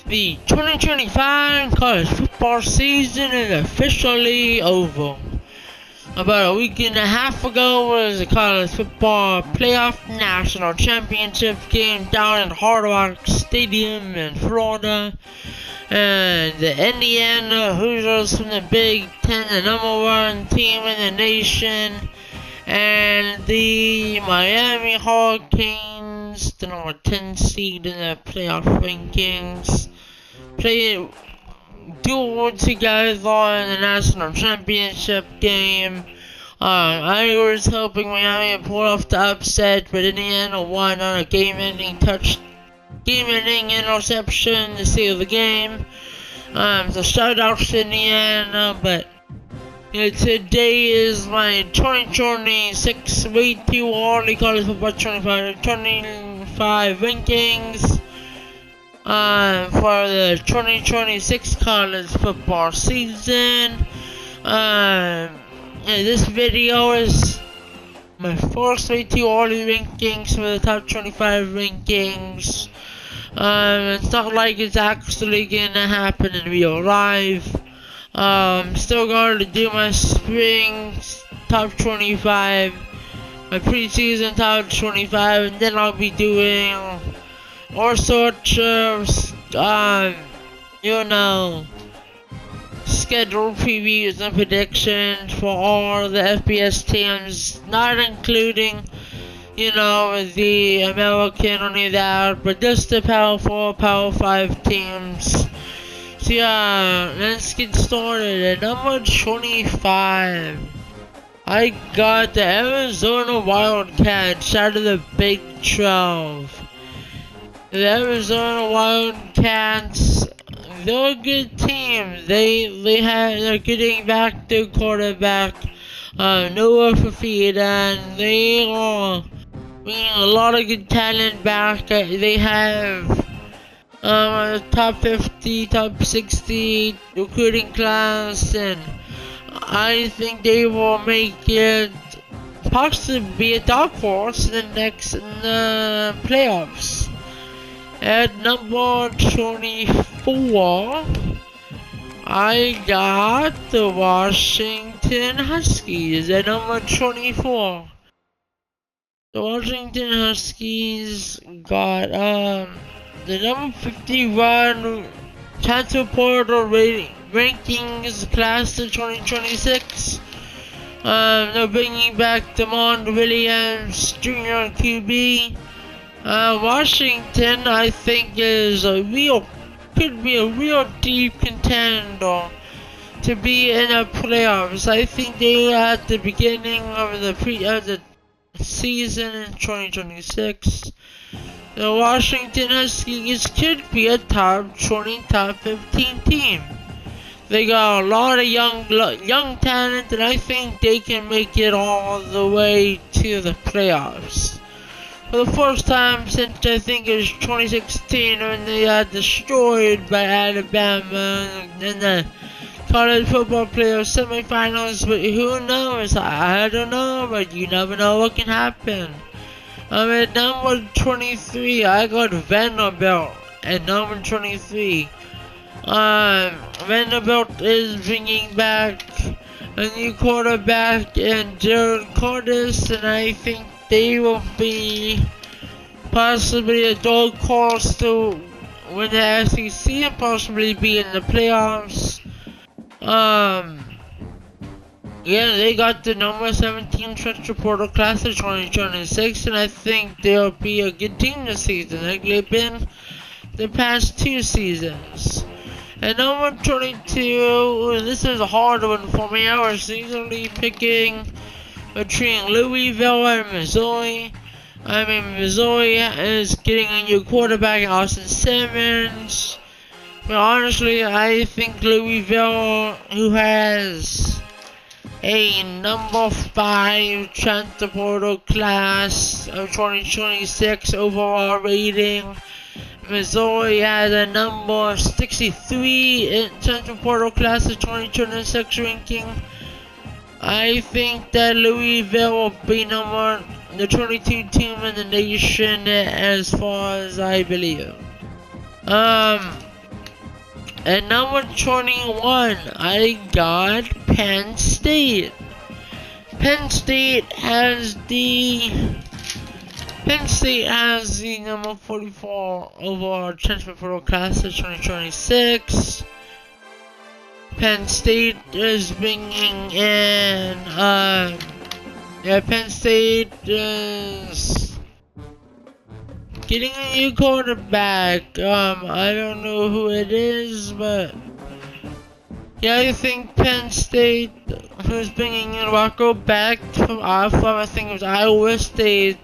The 2025 college football season is officially over. About a week and a half ago was the college football playoff national championship game down at Hard Rock Stadium in Florida. And the Indiana Hoosiers from the Big Ten, the #1 team in the nation, and the Miami Hurricanes, the #10 seed in the playoff rankings, played duel together in the national championship game. I was hoping Miami would pull off the upset, but Indiana won on a game-ending interception to seal the game. So shout out to Indiana, but today is my 2026 Way Too Early College Football 25 rankings for the 2026 college football season. This video is my first Way Too Early rankings for the top 25 rankings. It's not like it's actually gonna happen in real life. Still going to do my spring top 25, my preseason top 25, and then I'll be doing all sorts of, schedule previews and predictions for all the FBS teams, not including, the American, only that, but just the Power 4, Power 5 teams. So yeah, let's get started. At number 25, I got the Arizona Wildcats out of the Big 12. The Arizona Wildcats, they're a good team. They're getting back their quarterback, Noah Fafita, and they are bringing a lot of good talent back. They have top 50, top 60 recruiting class, and I think they will make it possibly be a dark horse in the playoffs. At number 24, I got the Washington Huskies. At number 24, the Washington Huskies got the number 51 transfer portal rankings class of 2026. They're bringing back Demond Williams Jr. QB. Washington, I think, could be a real deep contender to be in the playoffs. I think they were at the beginning of the season in 2026. The Washington Huskies could be a top 20, top 15 team. They got a lot of young talent, and I think they can make it all the way to the playoffs. For the first time since I think it was 2016 when they got destroyed by Alabama in the college football playoff semifinals, but who knows? I don't know, but you never know what can happen. At number 23, I got Vanderbilt at number 23. Vanderbilt is bringing back a new quarterback in Jared Curtis, and I think they will be possibly a dark horse to win the SEC and possibly be in the playoffs. They got the number 17 transfer portal class of 2026, and I think they'll be a good team this season, like they've been the past 2 seasons. At number 22, this is a hard one for me. I was easily picking between Louisville and Missouri. Missouri is getting a new quarterback in Austin Simmons. But honestly, I think Louisville, who has a number 5 transfer portal class of 2026 overall rating. Missouri has a number 63 in transfer portal class of 2026 ranking. I think that Louisville will be the 22 team in the nation as far as I believe. At number 21, I got Penn State. Penn State has the number 44 overall transfer portal class of 2026. Penn State is bringing in, Penn State is getting a new quarterback. I don't know who it is, but yeah, I think Penn State, who's bringing in Rocco back from I think it was Iowa State,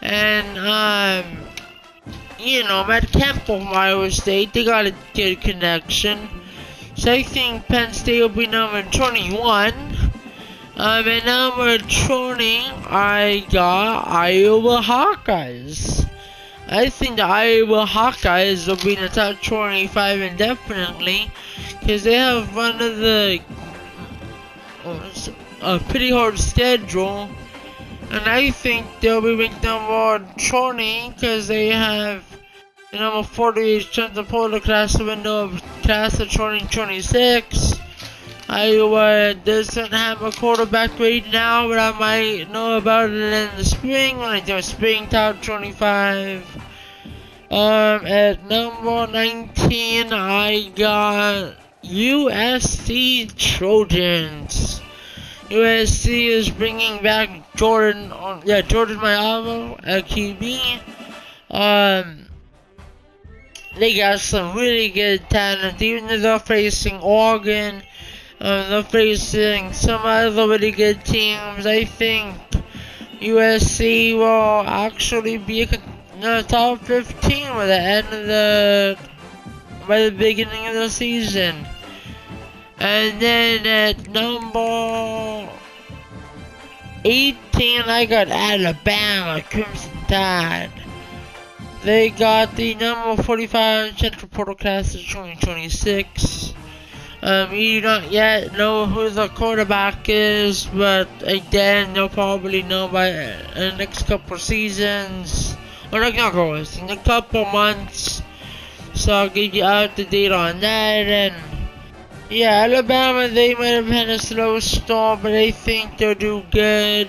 and Matt Campbell from Iowa State, they got a good connection. So I think Penn State will be number 21. At number 20, I got Iowa Hawkeyes. I think the Iowa Hawkeyes will be in the top 25 indefinitely, because they have one of the a pretty hard schedule, and I think they'll be ranked number 20 because they have the number 40 transfer portal class window of class of 2026. Iowa doesn't have a quarterback right now, but I might know about it in the spring when I do a spring top 25. At number 19, I got USC Trojans. USC is bringing back Jordan Mailata at QB. They got some really good talent, even though they're facing Oregon. They're facing some other really good teams. I think USC will actually be in the top 15 by the beginning of the season. And then at number 18, I got Alabama Crimson Tide. They got the number 45 transfer portal class of 2026. You don't yet know who the quarterback is, but again, you'll probably know by the next couple seasons, or not always, in a couple months. So I'll give you up to date on that. And yeah, Alabama, they might have had a slow start, but I think they'll do good.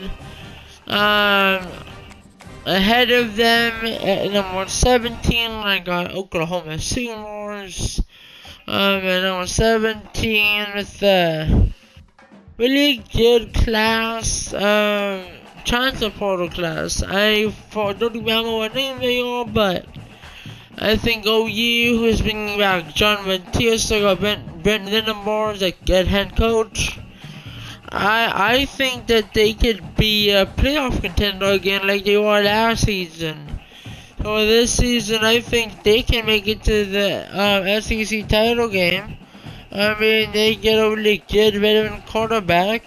Ahead of them at number 17, I got Oklahoma Sooners. At number 17 with a really good class, transfer portal class. I don't remember what name they are, but I think OU, who's bringing back John Matias, I got Brent Lindenbar as a head coach. I think that they could be a playoff contender again like they were last season. So this season, I think they can make it to the SEC title game. I mean, they get a really good veteran quarterback.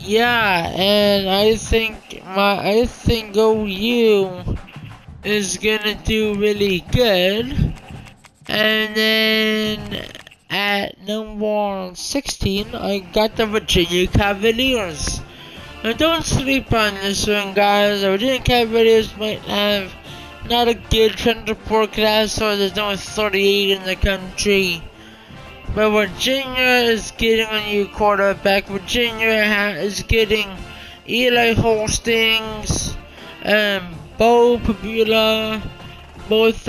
Yeah, and I think OU is gonna do really good. And then at number 16, I got the Virginia Cavaliers. Now don't sleep on this one, guys. The Virginia Cavaliers might have not a good transfer portal class, so there's only 38 in the country. But Virginia is getting a new quarterback. Virginia is getting Eli Holstings and Bo Pabula, both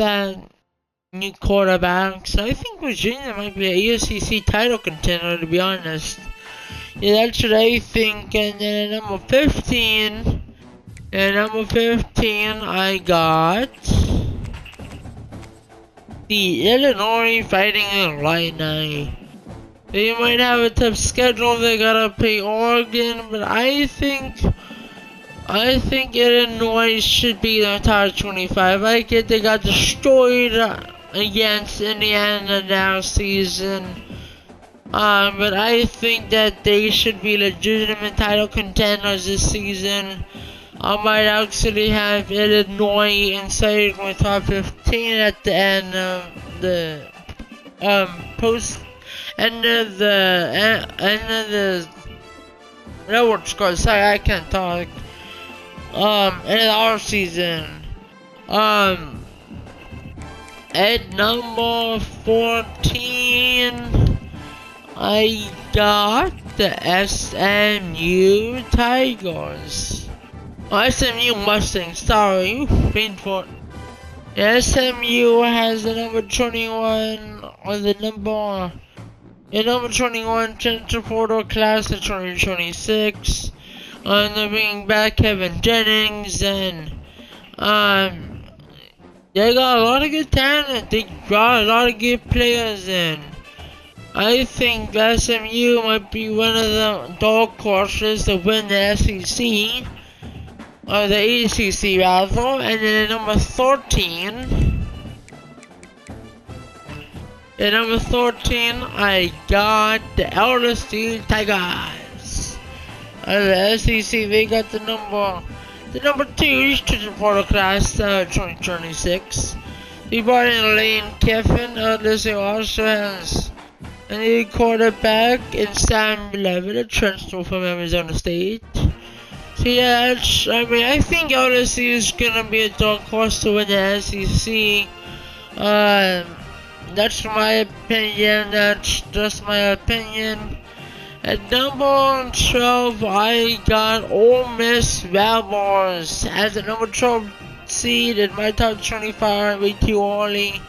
new quarterbacks. I think Virginia might be a ACC title contender, to be honest. Yeah, that's what I think. And then at number 15, I got the Illinois Fighting Illini. They might have a tough schedule. They gotta play Oregon, but I think Illinois should be in the top 25. I get they got destroyed against Indiana last season. But I think that they should be legitimate title contenders this season. I might actually have Illinois inside my top 15 at the end of the end of the network score. Sorry, I can't talk. End of our season. At number 14, I got the SMU Tigers. Oh, SMU Mustangs, sorry, painful. SMU has the number 21 on the number 21 transfer portal class of 2026. They're bringing back Kevin Jennings, and they got a lot of good talent. They got a lot of good players in. I think SMU might be one of the dog horses to win the SEC. Or the ACC rather. And then at number 13. At number 13, I got the LSU Tigers. The SEC, they got the number 2 student portal class 2026. They brought in Lane Kiffin. LSU also has a new quarterback in Sam Levitt, a transfer from Arizona State. So yeah, I think LSU is gonna be a dark horse to win the SEC. That's my opinion. That's just my opinion. At number 12, I got Ole Miss Rebels as the number 12 seed in my top 25 way too early.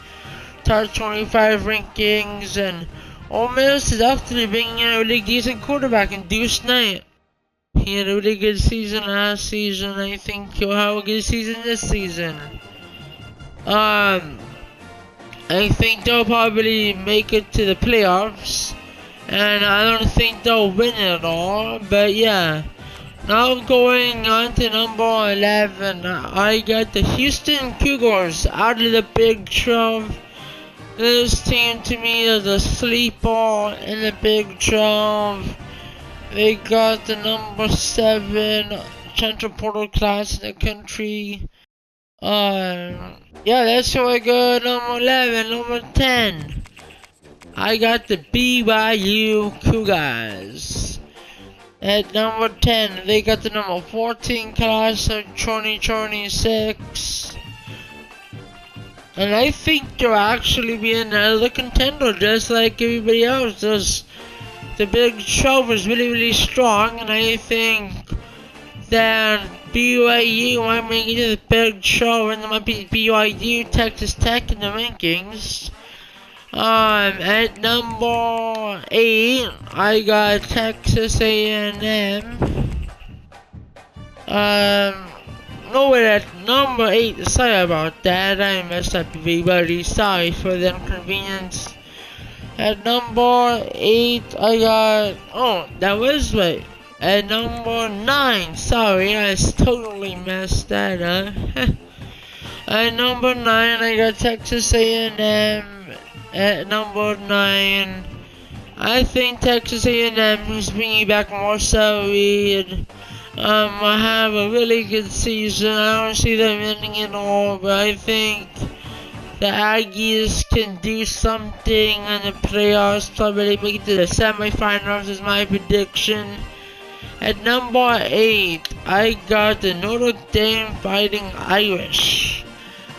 Top 25 rankings, and Ole Miss is actually bringing in a really decent quarterback in Deuce Knight. He had a really good season last season. I think he'll have a good season this season. I think they'll probably make it to the playoffs, and I don't think they'll win it at all, but yeah. Now going on to number 11, I got the Houston Cougars out of the Big 12. This team to me is a sleeper in the Big 12. They got the number 7 transfer portal class in the country. Yeah, that's who I got. Number 11, number 10. I got the BYU Cougars. At number 10, they got the number 14 class of 2026. And I think they'll actually be another contender just like everybody else does. The Big 12 is really strong, and I think that BYU might make it to the Big 12, and there might be BYU, Texas Tech in the rankings. At number 8, I got Texas A&M. No, wait, at number 8, sorry about that, I messed up everybody, sorry for the inconvenience. At number 8, I got, oh, that was right. At number 9, sorry, I totally messed that up. At number 9, I got Texas A&M. At number 9, I think Texas A&M is bringing back more Reed. I have a really good season. I don't see them ending it all, but I think the Aggies can do something in the playoffs, probably make it to the semifinals is my prediction. At number 8, I got the Notre Dame Fighting Irish.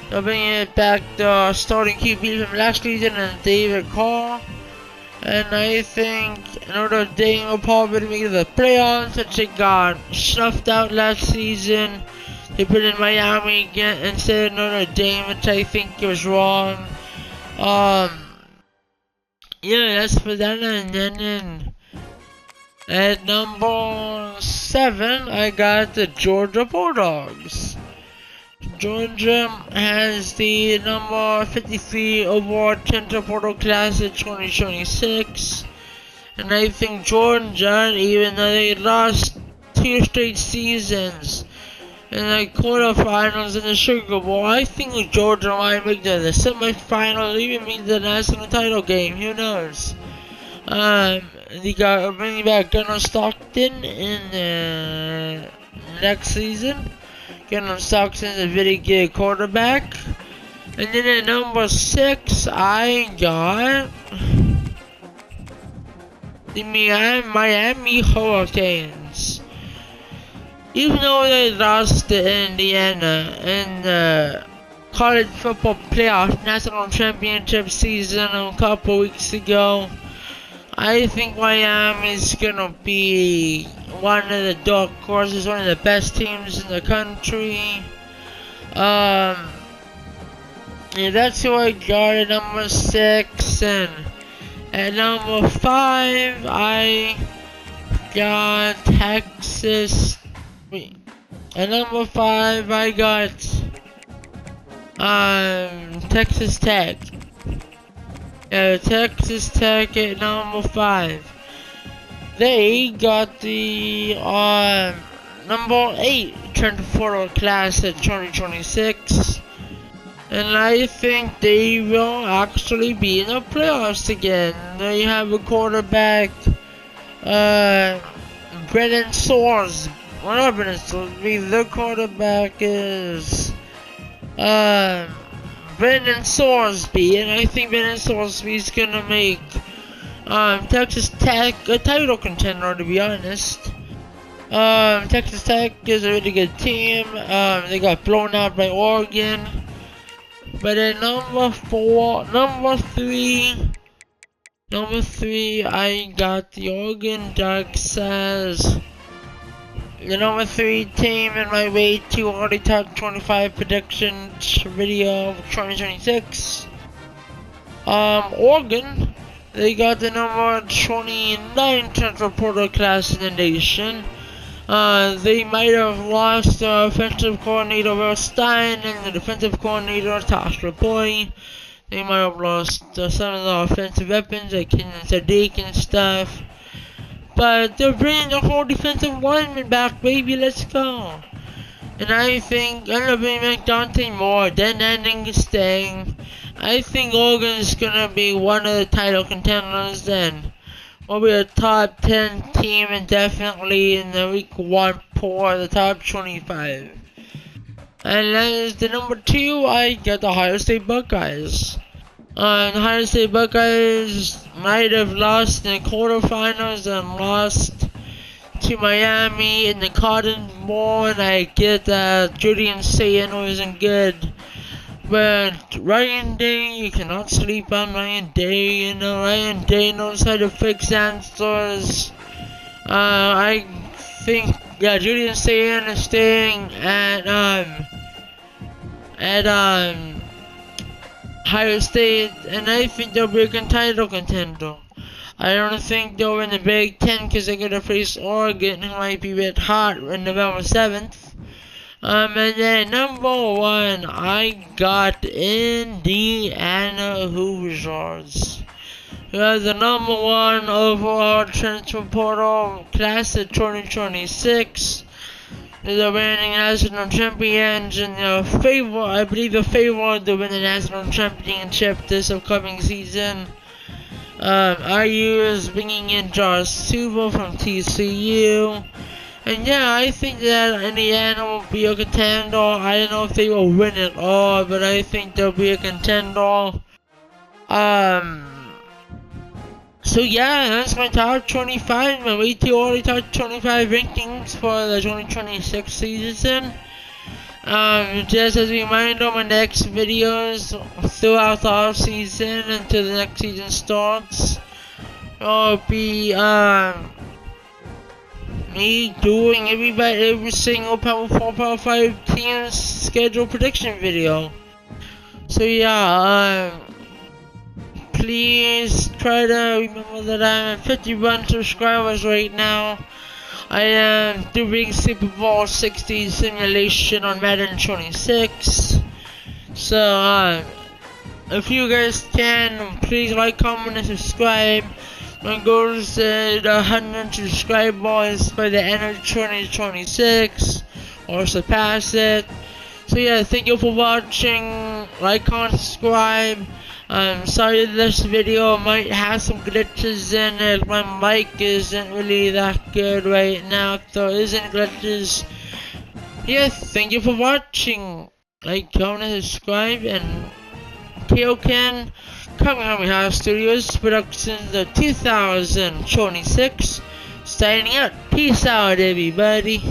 They're bringing it back the starting QB from last season and David Carr. And I think Notre Dame will probably make it to the playoffs, since they got snuffed out last season. They put in Miami again instead of Notre Dame, which I think was wrong. Yeah, that's for that. And then at number 7, I got the Georgia Bulldogs. Georgia has the number 53 overall transfer portal class of 2026. And I think Georgia, even though they lost 2 straight seasons in the quarterfinals in the Sugar Bowl, I think Georgia might make the semifinals, even make the national title game. Who knows? They got bringing back Gunnar Stockton in the next season. Gunnar Stockton is a very good quarterback. And then at number 6, I got the Miami Hurricanes. Even though they lost to Indiana in the college football playoff national championship season a couple weeks ago. I think Miami's gonna be one of the dark horses, one of the best teams in the country. Yeah, that's who I got at number 6, and at number 5, I got Texas. Wait, at number 5, I got Texas Tech. Yeah, Texas Tech at number 5. They got the number 8 transfer portal class at 2026. And I think they will actually be in the playoffs again. They have a quarterback, Brennan Soarsby. Well, not Brennan Soarsby. The quarterback is Brennan Soarsby, and I think Brennan Soarsby is gonna make Texas Tech a title contender. To be honest, Texas Tech is a really good team. They got blown out by Oregon. But at number 3, I got the Oregon Ducks as the number 3 team in my way to early top 25 predictions video of 2026. Oregon, they got the number 29 transfer portal class in the nation. They might have lost the offensive coordinator Will Stein and the defensive coordinator Tosh Boy. They might have lost some of the offensive weapons like Kenan Sadiq and stuff. But they're bringing the whole defensive lineman back, baby. Let's go. And I think I'm gonna bring back Dante Moore, then ending staying. I think Oregon's gonna be one of the title contenders then. Will be a top 10 team and definitely in the week 1 for the top 25. And that is the number 2, I got the Ohio State Buckeyes. The Ohio State Buckeyes might have lost in the quarterfinals and lost to Miami in the Cotton Bowl, and I get that Julian Sayin wasn't good. But Ryan Day, you cannot sleep on Ryan Day. You know, Ryan Day knows how to fix answers. I think, yeah, Julian Sayin is staying at Ohio State, and I think they'll be a title contender. I don't think they'll win the Big Ten because they're gonna face Oregon, who might be a bit hot on November 7th. And then number 1, I got Indiana Hoosiers, who has the number 1 overall transfer portal class of 2026. They're the reigning national champions, and I believe they're favored to win the national championship this upcoming season. IU is bringing in Josh Suva from TCU. And yeah, I think that Indiana will be a contender. I don't know if they will win it all, but I think they'll be a contender. So yeah, that's my top 25, my way to early top 25 rankings for the 2026 season. Just as a reminder, my next videos throughout the off season until the next season starts will be me doing every single Power 4, Power 5 team's schedule prediction video. So yeah, please try to remember that I'm at 51 subscribers right now. I am doing Super Bowl 60 simulation on Madden 26. So if you guys can, please like, comment, and subscribe. My goal is at 100 subscribers by the end of 2026, or surpass it. So yeah, thank you for watching. Like, comment, subscribe. I'm sorry this video might have some glitches in it. My mic isn't really that good right now, so there isn't glitches. Yeah, thank you for watching. Like, comment, and subscribe, and KaiokenKamehameha Studio Productions of 2026 signing out. Peace out, everybody.